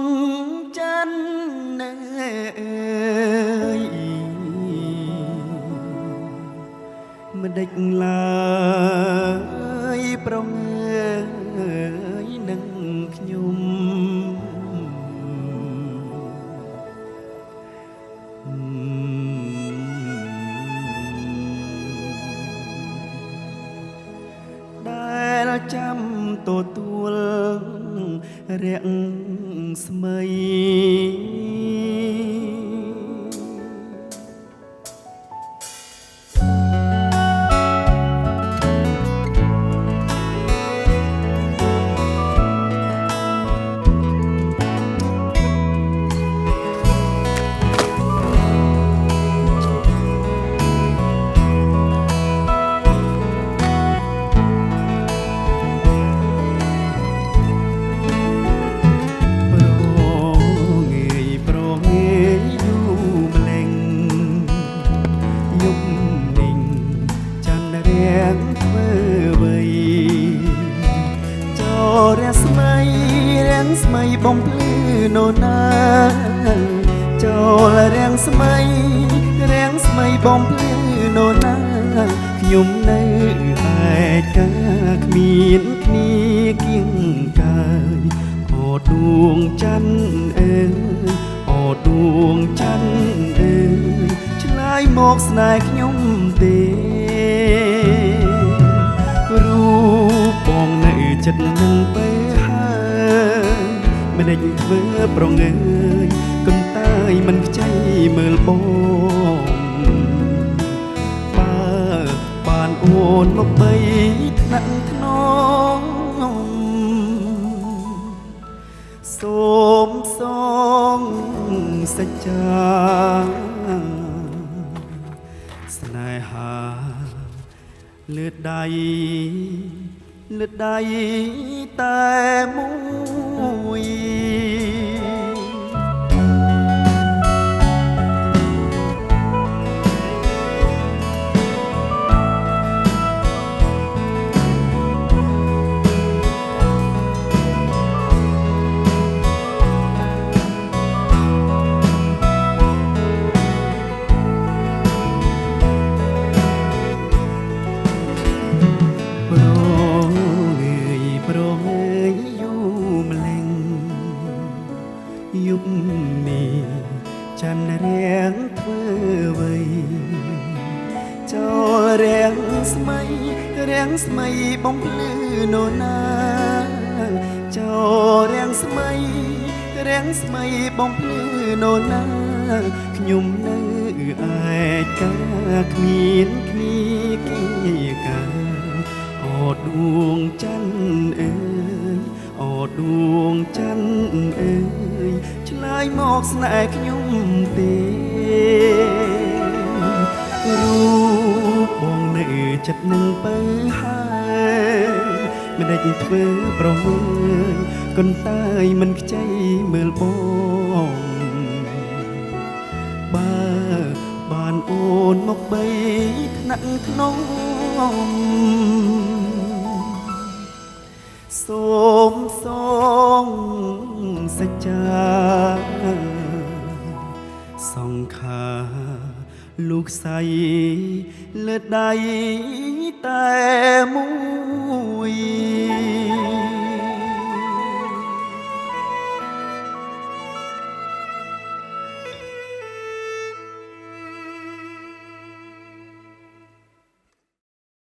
ងจันทร์เอ่ยមិនដេចឡើយប្រងើយនឹងខ្ញុំដែលចាំទទួលរាក់ស្មីស្មីបំភ្លឺនោណាចូលរាំងស្មីបំភ្លឺនោណាខ្ញុំនៅឯកាគ្មានគ្នាគៀងកាយអូដួងច័ន្ទអើយអូដួងច័ន្ទអើយឆ្លើយមកស្នេហ៍ខ្ញុំទេរូបបងនៅចិត្តនឹងពេលមិនដេចធ្វើប្រងើយកុំតាយមិនខ្ចីមើលបងបើបានអូនមកបីថ្នាក់ថ្នមសូមសងសច្ចាស្នេហាលឺដៃតែមួយយុគនេះច័ន្ទរាំងធ្វើអ្វីចូលរាំងស្មីបំភ្លឺនោណាចូលរាំងស្មីបំភ្លឺនោណាខ្ញុំនៅឯកាគ្មានគ្នាគៀកាអូដួងច័ន្ទអើយអូដួងច័ន្ទអើយឆ្លើយមកស្នេហ៍ខ្ញុំទេរូបបងនៅចិត្តនឹងបើហើយមិនដេចធ្វើប្រងើយកុំតាយមិនខ្ចីមើលបងបើបានអូនមកបីថ្នាក់ថ្នមសូមសងសច្ចាសង្ខាលោកស្រីលើដៃតែមួយ